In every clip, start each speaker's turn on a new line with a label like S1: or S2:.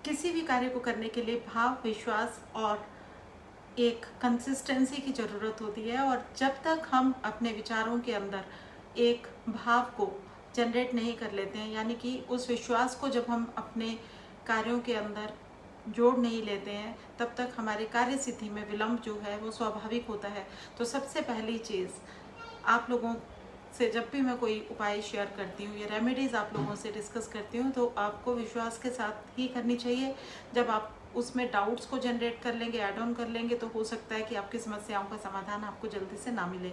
S1: किसी भी कार्य को करने के लिए भाव, विश्वास और एक कंसिस्टेंसी की ज़रूरत होती है। और जब तक हम अपने विचारों के अंदर एक भाव को जनरेट नहीं कर लेते हैं, यानी कि उस विश्वास को जब हम अपने कार्यों के अंदर जोड़ नहीं लेते हैं, तब तक हमारे कार्य सिद्धि में विलंब जो है वो स्वाभाविक होता है। तो सबसे पहली चीज़, आप लोगों से जब भी मैं कोई उपाय शेयर करती हूँ या रेमेडीज़ आप लोगों से डिस्कस करती हूँ, तो आपको विश्वास के साथ ही करनी चाहिए। जब आप उसमें डाउट्स को जनरेट कर लेंगे, ऐड ऑन कर लेंगे, तो हो सकता है कि आपकी समस्याओं का समाधान आपको जल्दी से ना मिले।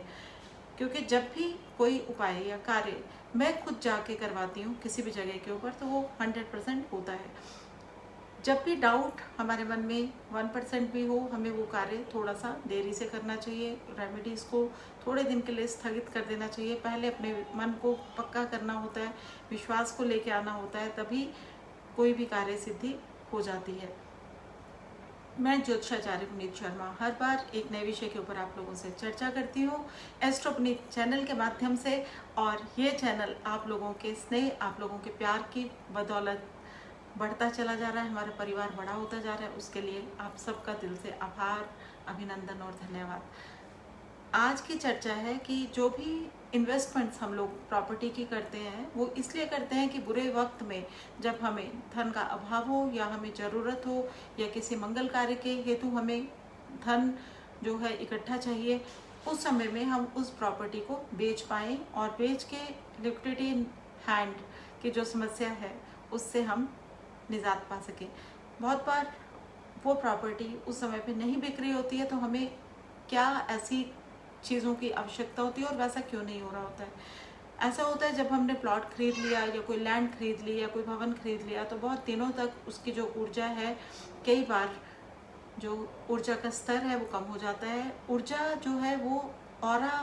S1: क्योंकि जब भी कोई उपाय या कार्य मैं खुद जाके करवाती हूँ किसी भी जगह के ऊपर, तो वो 100% होता है। जब भी डाउट हमारे मन में 1% भी हो, हमें वो कार्य थोड़ा सा देरी से करना चाहिए। रेमेडीज़ को थोड़े दिन के लिए स्थगित कर देना चाहिए। पहले अपने मन को पक्का करना होता है, विश्वास को लेके आना होता है, तभी कोई भी कार्य सिद्धि हो जाती है। मैं ज्योतिषाचार्य पुनीत शर्मा हर बार एक नए विषय के ऊपर आप लोगों से चर्चा करती हूँ एस्ट्रो पुनीत चैनल के माध्यम से। और ये चैनल आप लोगों के स्नेह, आप लोगों के प्यार की बदौलत बढ़ता चला जा रहा है, हमारा परिवार बड़ा होता जा रहा है। उसके लिए आप सबका दिल से आभार, अभिनंदन और धन्यवाद। आज की चर्चा है कि जो भी इन्वेस्टमेंट्स हम लोग प्रॉपर्टी की करते हैं, वो इसलिए करते हैं कि बुरे वक्त में जब हमें धन का अभाव हो या हमें ज़रूरत हो या किसी मंगल कार्य के हेतु हमें धन जो है इकट्ठा चाहिए, उस समय में हम उस प्रॉपर्टी को बेच पाएँ और बेच के लिक्विडिटी इन हैंड की जो समस्या है उससे हम निजात पा सकें। बहुत बार वो प्रॉपर्टी उस समय पे नहीं बिक रही होती है, तो हमें क्या ऐसी चीज़ों की आवश्यकता होती है और वैसा क्यों नहीं हो रहा होता है। ऐसा होता है जब हमने प्लॉट खरीद लिया या कोई लैंड खरीद ली या कोई भवन खरीद लिया, तो बहुत दिनों तक उसकी जो ऊर्जा है, कई बार जो ऊर्जा का स्तर है वो कम हो जाता है। ऊर्जा जो है वो ऑरा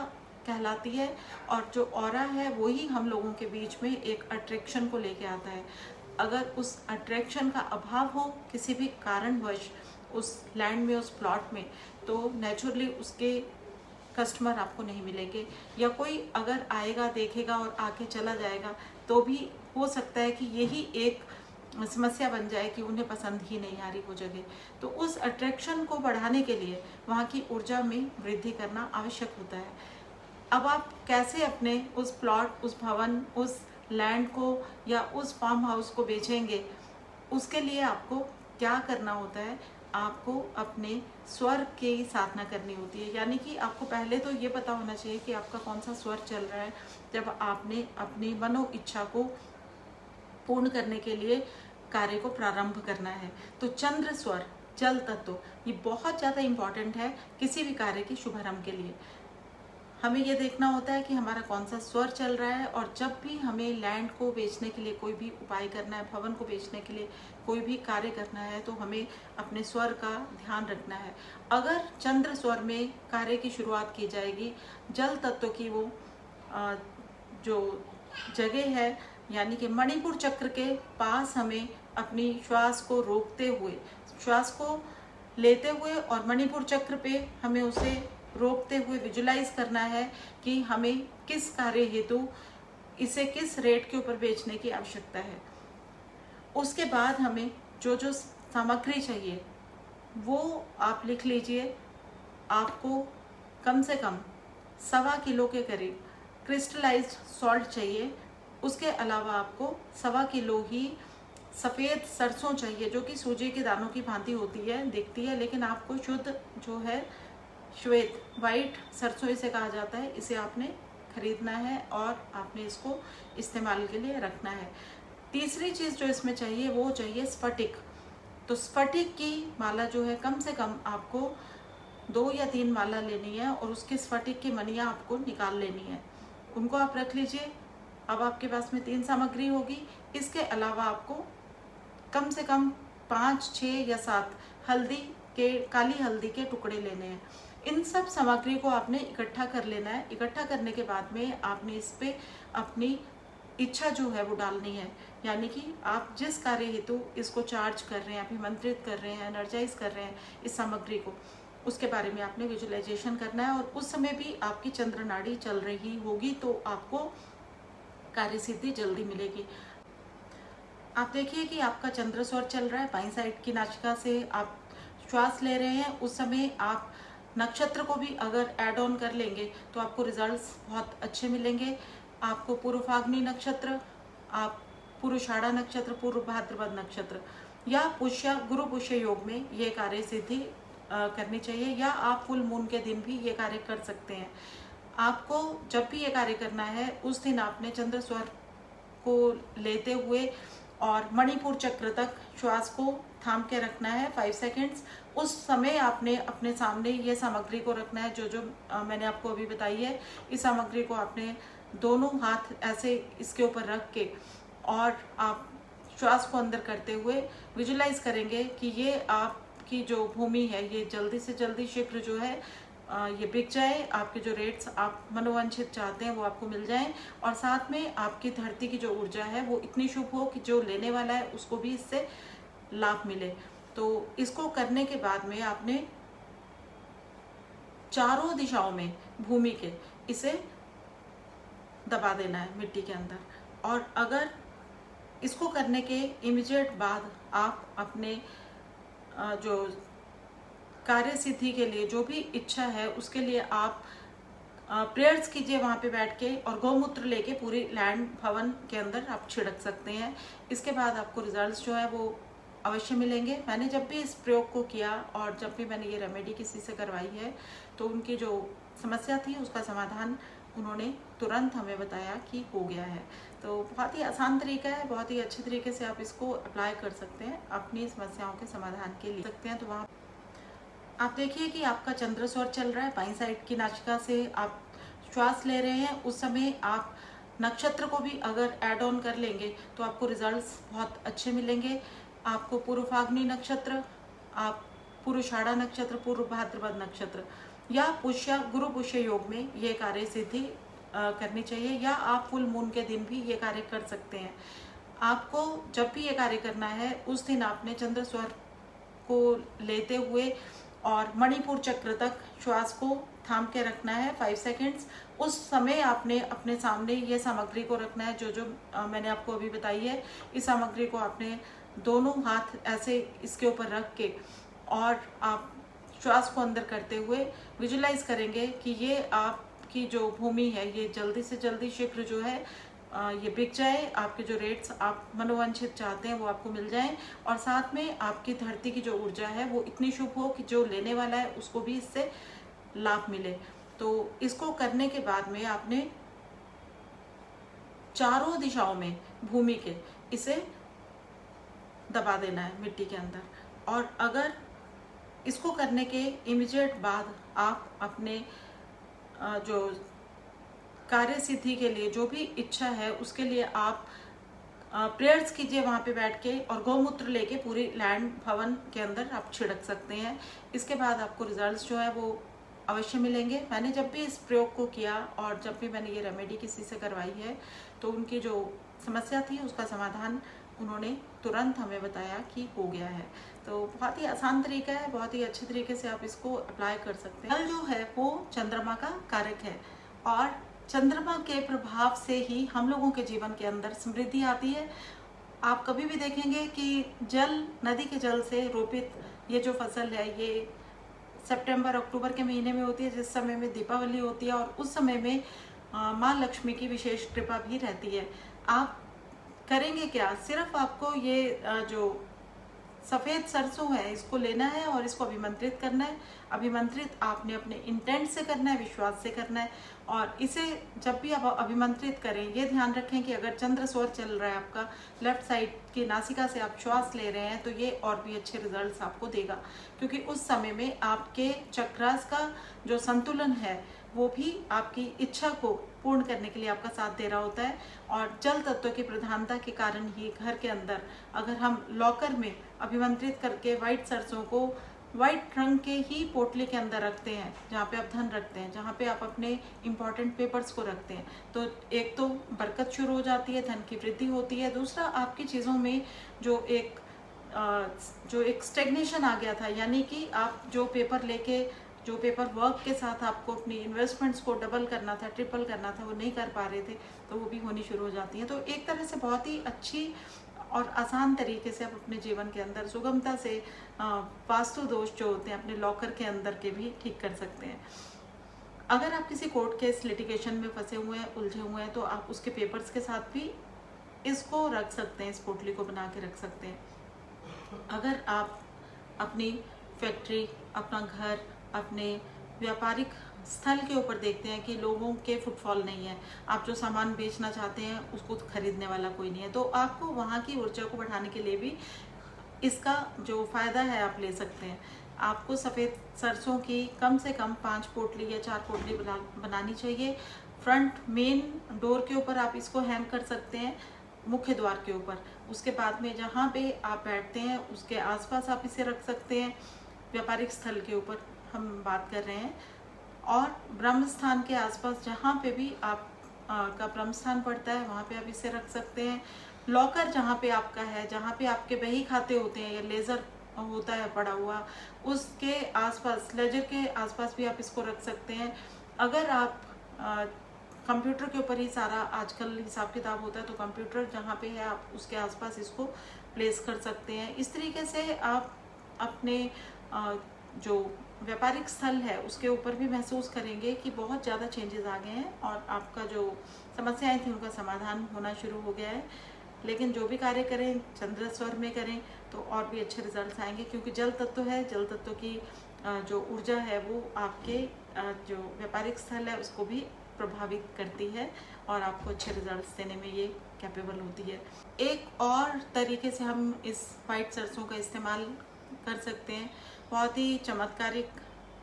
S1: कहलाती है, और जो ऑरा है वही हम लोगों के बीच में एक अट्रैक्शन को लेके आता है। अगर उस अट्रैक्शन का अभाव हो किसी भी कारणवश उस लैंड में, उस प्लॉट में, तो नेचुरली उसके कस्टमर आपको नहीं मिलेंगे। या कोई अगर आएगा, देखेगा और आके चला जाएगा, तो भी हो सकता है कि यही एक समस्या बन जाए कि उन्हें पसंद ही नहीं आ रही वो जगह। तो उस अट्रैक्शन को बढ़ाने के लिए वहाँ की ऊर्जा में वृद्धि करना आवश्यक होता है। अब आप कैसे अपने उस प्लॉट, उस भवन, उस लैंड को या उस फार्म हाउस को बेचेंगे, उसके लिए आपको क्या करना होता है, आपको अपने स्वर की साधना करनी होती है। यानी कि आपको पहले तो ये पता होना चाहिए कि आपका कौन सा स्वर चल रहा है जब आपने अपनी मनो इच्छा को पूर्ण करने के लिए कार्य को प्रारंभ करना है। तो चंद्र स्वर, जल तत्व, ये बहुत ज़्यादा इम्पॉर्टेंट है किसी भी कार्य के शुभारंभ के लिए। हमें ये देखना होता है कि हमारा कौन सा स्वर चल रहा है। और जब भी हमें लैंड को बेचने के लिए कोई भी उपाय करना है, भवन को बेचने के लिए कोई भी कार्य करना है, तो हमें अपने स्वर का ध्यान रखना है। अगर चंद्र स्वर में कार्य की शुरुआत की जाएगी, जल तत्व की वो जो जगह है, यानी कि मणिपुर चक्र के पास हमें अपनी श्वास को रोकते हुए, श्वास को लेते हुए और मणिपुर चक्र पे हमें उसे रोकते हुए विजुलाइज करना है कि हमें किस कार्य हेतु इसे किस रेट के ऊपर बेचने की आवश्यकता है। उसके बाद हमें जो जो सामग्री चाहिए वो आप लिख लीजिए। आपको कम से कम 1.25 किलो के करीब क्रिस्टलाइज्ड सॉल्ट चाहिए। उसके अलावा आपको 1.25 किलो ही सफ़ेद सरसों चाहिए, जो कि सूजी के दानों की भांति होती है, दिखती है, लेकिन आपको शुद्ध जो है श्वेत, वाइट सरसों इसे कहा जाता है, इसे आपने खरीदना है और आपने इसको इस्तेमाल के लिए रखना है। तीसरी चीज़ जो इसमें चाहिए वो चाहिए स्फटिक। तो स्फटिक की माला जो है कम से कम आपको 2 या 3 माला लेनी है और उसके स्फटिक की मनियाँ आपको निकाल लेनी है। उनको आप रख लीजिए। अब आपके पास में 3 सामग्री होगी। इसके अलावा आपको कम से कम 5, 6 या 7 हल्दी के, काली हल्दी के टुकड़े लेने हैं। इन सब सामग्री को आपने इकट्ठा कर लेना है। इकट्ठा करने के बाद में आपने इस पे अपनी इच्छा जो है वो डालनी है। यानी कि आप जिस कार्य हेतु इसको चार्ज कर रहे हैं, अभिमंत्रित कर रहे हैं, एनर्जाइज कर रहे हैं इस सामग्री को, उसके बारे में आपने विजुअलाइजेशन करना है। और उस समय भी आपकी चंद्र नाड़ी चल रही होगी, तो आपको कार्य सिद्धि जल्दी मिलेगी। आप देखिए कि आपका चंद्रस्वर चल रहा है, बाईं साइड की नासिका से आप श्वास ले रहे हैं। उस समय आप नक्षत्र को भी अगर ऐड ऑन कर लेंगे तो आपको रिजल्ट्स बहुत अच्छे मिलेंगे। आपको पूर्व फाल्गुनी नक्षत्र, आप पूर्वाषाढ़ा नक्षत्र, पूर्व भाद्रपद नक्षत्र या पुष्य गुरु पुष्य योग में ये कार्य सिद्धि करनी चाहिए, या आप फुल मून के दिन भी ये कार्य कर सकते हैं। आपको जब भी ये कार्य करना है उस दिन आपने चंद्र स्वर को लेते हुए और मणिपुर चक्र तक श्वास को थाम के रखना है 5 सेकेंड्स। उस समय आपने अपने सामने ये सामग्री को रखना है जो मैंने आपको अभी बताई है। इस सामग्री को आपने दोनों हाथ ऐसे इसके ऊपर रख के और आप श्वास को अंदर करते हुए विजुलाइज करेंगे कि ये आपकी जो भूमि है ये जल्दी से जल्दी शीघ्र जो है ये बिक जाए, आपके जो रेट्स आप मनोवांछित चाहते हैं वो आपको मिल जाएं, और साथ में आपकी धरती की जो ऊर्जा है वो इतनी शुभ हो कि जो लेने वाला है उसको भी इससे लाभ मिले। तो इसको करने के बाद में आपने चारों दिशाओं में भूमि के इसे दबा देना है मिट्टी के अंदर। और अगर इसको करने के इमीडिएट बाद आप अपने जो कार्य सिद्धि के लिए जो भी इच्छा है उसके लिए आप प्रेयर्स कीजिए वहाँ पे बैठ के, और गौमूत्र लेके पूरी लैंड भवन के अंदर आप छिड़क सकते हैं। इसके बाद आपको रिजल्ट्स जो है वो अवश्य मिलेंगे। मैंने जब भी इस प्रयोग को किया और जब भी मैंने ये रेमेडी किसी से करवाई है तो उनकी जो समस्या थी उसका समाधान उन्होंने तुरंत हमें बताया कि हो गया है। तो बहुत ही आसान तरीका है, बहुत ही अच्छे तरीके से आप इसको अप्लाई कर सकते हैं, अपनी समस्याओं के समाधान के लिए सकते हैं। तो वहाँ आप देखिए कि आपका चंद्रस्वर चल रहा है, बाईं साइड की नासिका से आप श्वास ले रहे हैं। उस समय आप नक्षत्र को भी अगर ऐड ऑन कर लेंगे तो आपको रिजल्ट्स बहुत अच्छे मिलेंगे। आपको पूर्व फाल्गुनी नक्षत्र, आप पूर्वाषाढ़ा नक्षत्र, पूर्व भाद्रपद नक्षत्र या पुष्य गुरु पुष्य योग में ये कार्य सिद्धि करनी चाहिए, या आप फुल मून के दिन भी ये कार्य कर सकते हैं। आपको जब भी ये कार्य करना है उस दिन आपने चंद्र स्वर को लेते हुए और मणिपुर चक्र तक श्वास को थाम के रखना है 5 सेकेंड्स। उस समय आपने अपने सामने ये सामग्री को रखना है जो मैंने आपको अभी बताई है। इस सामग्री को आपने दोनों हाथ ऐसे इसके ऊपर रख के और आप श्वास को अंदर करते हुए विजुलाइज करेंगे कि ये आपकी जो भूमि है ये जल्दी से जल्दी शीघ्र जो है ये बिक जाए, आपके जो रेट्स आप मनोवांछित चाहते हैं वो आपको मिल जाएं, और साथ में आपकी धरती की जो ऊर्जा है वो इतनी शुभ हो कि जो लेने वाला है उसको भी इससे लाभ मिले। तो इसको करने के बाद में आपने चारों दिशाओं में भूमि के इसे दबा देना है मिट्टी के अंदर। और अगर इसको करने के इमीडिएट बाद आप अपने जो कार्य सिद्धि के लिए जो भी इच्छा है उसके लिए आप प्रेयर्स कीजिए वहाँ पे बैठ के, और गौमूत्र लेके पूरी लैंड भवन के अंदर आप छिड़क सकते हैं। इसके बाद आपको रिजल्ट्स जो है वो अवश्य मिलेंगे। मैंने जब भी इस प्रयोग को किया और जब भी मैंने ये रेमेडी किसी से करवाई है तो उनकी जो समस्या थी उसका समाधान उन्होंने तुरंत हमें बताया कि हो गया है। तो बहुत ही आसान तरीका है, बहुत ही अच्छे तरीके से आप इसको अप्लाई कर सकते हैं। कल जो है वो चंद्रमा का कारक है, और चंद्रमा के प्रभाव से ही हम लोगों के जीवन के अंदर समृद्धि आती है। आप कभी भी देखेंगे कि जल, नदी के जल से रोपित ये जो फसल है ये सितंबर अक्टूबर के महीने में होती है, जिस समय में दीपावली होती है, और उस समय में माँ लक्ष्मी की विशेष कृपा भी रहती है। आप करेंगे क्या, सिर्फ आपको ये जो सफ़ेद सरसों है इसको लेना है और इसको अभिमंत्रित करना है। अभिमंत्रित आपने अपने इंटेंट से करना है, विश्वास से करना है। और इसे जब भी आप अभिमंत्रित करें ये ध्यान रखें कि अगर चंद्र स्वर चल रहा है आपका, लेफ्ट साइड की नासिका से आप श्वास ले रहे हैं तो ये और भी अच्छे रिजल्ट्स आपको देगा, क्योंकि उस समय में आपके चक्रास का जो संतुलन है वो भी आपकी इच्छा को पूर्ण करने के लिए आपका साथ दे रहा होता है। और जल तत्व की प्रधानता के कारण ही घर के अंदर अगर हम लॉकर में अभिमंत्रित करके व्हाइट सरसों को व्हाइट रंग के ही पोटली के अंदर रखते हैं, जहाँ पे आप धन रखते हैं, जहाँ पे आप अपने इम्पॉर्टेंट पेपर्स को रखते हैं, तो एक तो बरकत शुरू हो जाती है, धन की वृद्धि होती है। दूसरा, आपकी चीज़ों में जो एक स्टेग्नेशन आ गया था, यानी कि आप जो पेपर लेके, जो पेपर वर्क के साथ आपको अपनी इन्वेस्टमेंट्स को डबल करना था, ट्रिपल करना था, वो नहीं कर पा रहे थे, तो वो भी होनी शुरू हो जाती हैं। तो एक तरह से बहुत ही अच्छी और आसान तरीके से आप अपने जीवन के अंदर सुगमता से वास्तु दोष जो होते हैं अपने लॉकर के अंदर के भी ठीक कर सकते हैं। अगर आप किसी कोर्ट केस लिटिगेशन में फंसे हुए हैं, उलझे हुए हैं, तो आप उसके पेपर्स के साथ भी इसको रख सकते हैं, इस पोटली को बना के रख सकते हैं। अगर आप अपनी फैक्ट्री, अपना घर, अपने व्यापारिक स्थल के ऊपर देखते हैं कि लोगों के फुटफॉल नहीं है, आप जो सामान बेचना चाहते हैं उसको खरीदने वाला कोई नहीं है, तो आपको वहाँ की ऊर्जा को बढ़ाने के लिए भी इसका जो फ़ायदा है आप ले सकते हैं। आपको सफ़ेद सरसों की कम से कम 5 पोटली या 4 पोटली बनानी चाहिए। फ्रंट मेन डोर के ऊपर आप इसको हैंग कर सकते हैं, मुख्य द्वार के ऊपर। उसके बाद में जहाँ पे आप बैठते हैं उसके आसपास आप इसे रख सकते हैं। व्यापारिक स्थल के ऊपर हम बात कर रहे हैं, और ब्रह्म स्थान के आसपास जहाँ पे भी आप का ब्रह्म स्थान पड़ता है वहाँ पे आप इसे रख सकते हैं। लॉकर जहाँ पे आपका है, जहाँ पे आपके बही खाते होते हैं या लेज़र होता है पड़ा हुआ, उसके आसपास, लेजर के आसपास भी आप इसको रख सकते हैं। अगर आप कंप्यूटर के ऊपर ही सारा आजकल हिसाब किताब होता है, तो कंप्यूटर जहाँ पे है आप उसके आसपास इसको प्लेस कर सकते हैं। इस तरीके से आप अपने जो व्यापारिक स्थल है उसके ऊपर भी महसूस करेंगे कि बहुत ज़्यादा चेंजेस आ गए हैं और आपका जो समस्याएं थी उनका समाधान होना शुरू हो गया है। लेकिन जो भी कार्य करें चंद्र स्वर में करें तो और भी अच्छे रिजल्ट्स आएंगे, क्योंकि जल तत्व है, जल तत्व की जो ऊर्जा है वो आपके जो व्यापारिक स्थल है उसको भी प्रभावित करती है और आपको अच्छे रिजल्ट्स देने में ये कैपेबल होती है। एक और तरीके से हम इस वाइट सरसों का इस्तेमाल कर सकते हैं। बहुत ही चमत्कारिक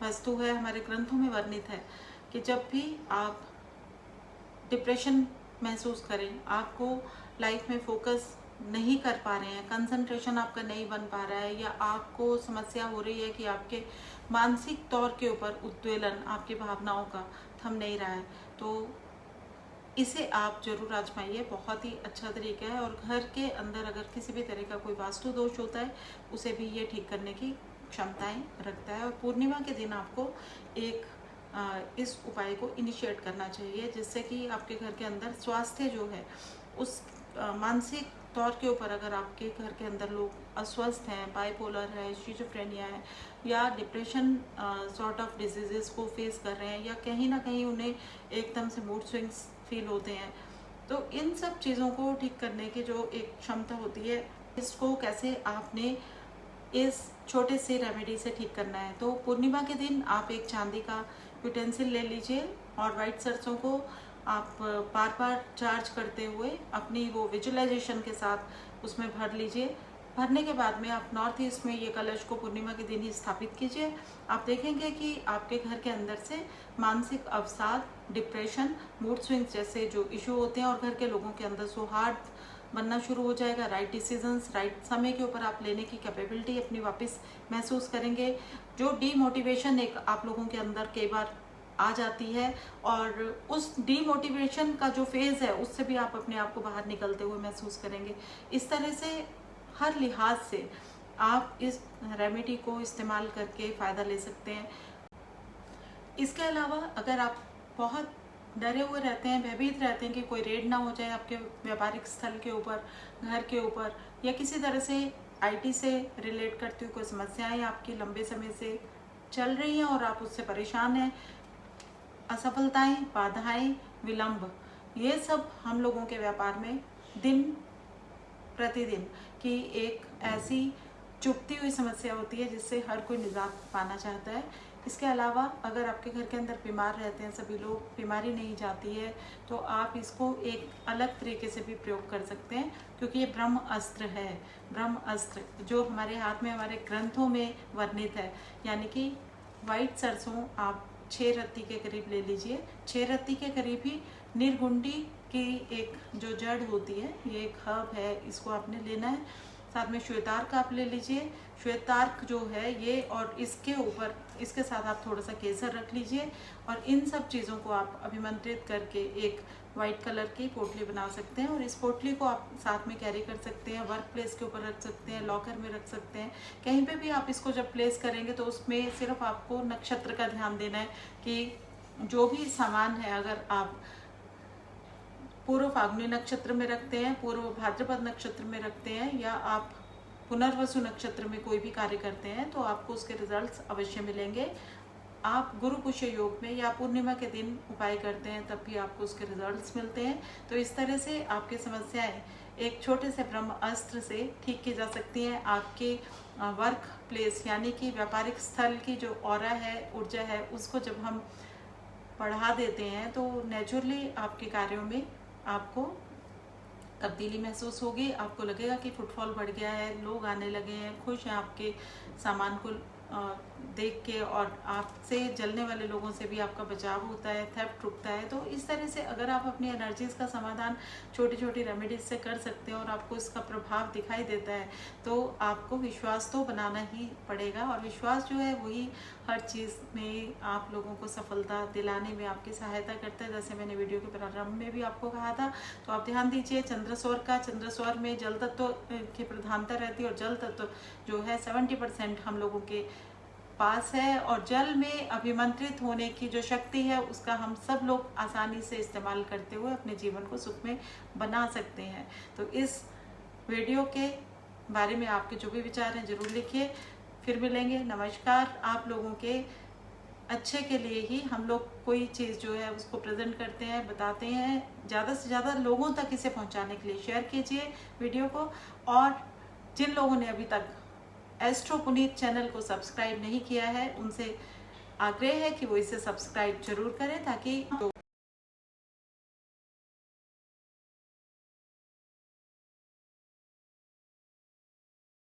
S1: वस्तु है, हमारे ग्रंथों में वर्णित है कि जब भी आप डिप्रेशन महसूस करें, आपको लाइफ में फोकस नहीं कर पा रहे हैं, कंसंट्रेशन आपका नहीं बन पा रहा है, या आपको समस्या हो रही है कि आपके मानसिक तौर के ऊपर उत्तोलन आपकी भावनाओं का थम नहीं रहा है, तो इसे आप जरूर आजमाइए। बहुत ही अच्छा तरीका है और घर के अंदर अगर किसी भी तरह का कोई वास्तु दोष होता है उसे भी ये ठीक करने की क्षमताएं रखता है। और पूर्णिमा के दिन आपको इस उपाय को इनिशिएट करना चाहिए, जिससे कि आपके घर के अंदर स्वास्थ्य जो है उस मानसिक तौर के ऊपर, अगर आपके घर के अंदर लोग अस्वस्थ हैं, बाइपोलर है, शिज़ोफ्रेनिया है, या डिप्रेशन सॉर्ट ऑफ डिजीजेस को फेस कर रहे हैं, या कहीं ना कहीं उन्हें एकदम से मूड स्विंग्स फील होते हैं, तो इन सब चीज़ों को ठीक करने की जो एक क्षमता होती है, इसको कैसे आपने इस छोटे से रेमेडी से ठीक करना है। तो पूर्णिमा के दिन आप एक चांदी का यूटेंसिल ले लीजिए और वाइट सरसों को आप बार बार चार्ज करते हुए अपनी वो विजुअलाइजेशन के साथ उसमें भर लीजिए। भरने के बाद में आप नॉर्थ ईस्ट में ये कलश को पूर्णिमा के दिन ही स्थापित कीजिए। आप देखेंगे कि आपके घर के अंदर से मानसिक अवसाद, डिप्रेशन, मूड स्विंग्स जैसे जो इशू होते हैं और घर के लोगों के अंदर सौहार्द बनना शुरू हो जाएगा। राइट डिसीजंस राइट समय के ऊपर आप लेने की कैपेबिलिटी अपनी वापस महसूस करेंगे। जो डीमोटिवेशन एक आप लोगों के अंदर कई बार आ जाती है, और उस डीमोटिवेशन का जो फेज़ है उससे भी आप अपने आप को बाहर निकलते हुए महसूस करेंगे। इस तरह से हर लिहाज से आप इस रेमेडी को इस्तेमाल करके फ़ायदा ले सकते हैं। इसके अलावा अगर आप बहुत डरे हुए रहते हैं, भयभीत रहते हैं कि कोई रेड ना हो जाए आपके व्यापारिक स्थल के ऊपर, घर के ऊपर, या किसी तरह से आईटी से रिलेट करती हुई कोई समस्याएं आपकी लंबे समय से चल रही हैं और आप उससे परेशान हैं, असफलताएं, बाधाएं, विलंब, ये सब हम लोगों के व्यापार में दिन प्रतिदिन की एक ऐसी चुभती हुई समस्या होती है जिससे हर कोई निजात पाना चाहता है। इसके अलावा अगर आपके घर के अंदर बीमार रहते हैं सभी लोग, बीमारी नहीं जाती है, तो आप इसको एक अलग तरीके से भी प्रयोग कर सकते हैं, क्योंकि ये ब्रह्म अस्त्र है। ब्रह्म अस्त्र जो हमारे हाथ में, हमारे ग्रंथों में वर्णित है, यानी कि वाइट सरसों आप 6 रत्ती के करीब ले लीजिए। 6 रत्ती के करीब ही निर्गुंडी की एक जो जड़ होती है, ये एक हर्ब है, इसको आपने लेना है। साथ में श्वेतार्क आप ले लीजिए। श्वेतार्क जो है ये, और इसके ऊपर इसके साथ आप थोड़ा सा केसर रख लीजिए, और इन सब चीज़ों को आप अभिमंत्रित करके एक वाइट कलर की पोटली बना सकते हैं। और इस पोटली को आप साथ में कैरी कर सकते हैं, वर्क प्लेस के ऊपर रख सकते हैं, लॉकर में रख सकते हैं, कहीं पे भी आप इसको जब प्लेस करेंगे तो उसमें सिर्फ आपको नक्षत्र का ध्यान देना है कि जो भी सामान है, अगर आप पूर्व फाल्गुनी नक्षत्र में रखते हैं, पूर्व भाद्रपद नक्षत्र में रखते हैं, या आप पुनर्वसु नक्षत्र में कोई भी कार्य करते हैं तो आपको उसके रिजल्ट्स अवश्य मिलेंगे। आप गुरु पुष्य योग में या पूर्णिमा के दिन उपाय करते हैं तब भी आपको उसके रिजल्ट्स मिलते हैं। तो इस तरह से आपकी समस्याएं एक छोटे से ब्रह्म अस्त्र से ठीक की जा सकती हैं। आपके वर्क प्लेस यानी कि व्यापारिक स्थल की जो ऑरा है, ऊर्जा है, उसको जब हम बढ़ा देते हैं तो नेचुरली आपके कार्यों में आपको तब्दीली महसूस होगी। आपको लगेगा कि फुटफॉल बढ़ गया है, लोग आने लगे हैं, खुश हैं आपके सामान को देख के, और आपसे जलने वाले लोगों से भी आपका बचाव होता है, थेफ्ट रुकता है। तो इस तरह से अगर आप अपनी एनर्जीज का समाधान छोटी छोटी रेमेडीज से कर सकते हैं और आपको इसका प्रभाव दिखाई देता है तो आपको विश्वास तो बनाना ही पड़ेगा। और विश्वास जो है वही हर चीज़ में आप लोगों को सफलता दिलाने में आपकी सहायता करता है। जैसे मैंने वीडियो के प्रारंभ में भी आपको कहा था, तो आप ध्यान दीजिए चंद्रसौर का। चंद्रसौर में जल तत्व की प्रधानता रहती है और जल तत्व जो है 70% हम लोगों के पास है, और जल में अभिमंत्रित होने की जो शक्ति है उसका हम सब लोग आसानी से इस्तेमाल करते हुए अपने जीवन को सुखमय बना सकते हैं। तो इस वीडियो के बारे में आपके जो भी विचार हैं जरूर लिखिए। फिर मिलेंगे। नमस्कार। आप लोगों के अच्छे के लिए ही हम लोग कोई चीज़ जो है उसको प्रेजेंट करते हैं, बताते हैं। ज़्यादा से ज़्यादा लोगों तक इसे पहुंचाने के लिए शेयर कीजिए वीडियो को। और जिन लोगों ने अभी तक एस्ट्रो पुनीत चैनल को सब्सक्राइब नहीं किया है उनसे आग्रह है कि वो इसे सब्सक्राइब जरूर करें ताकि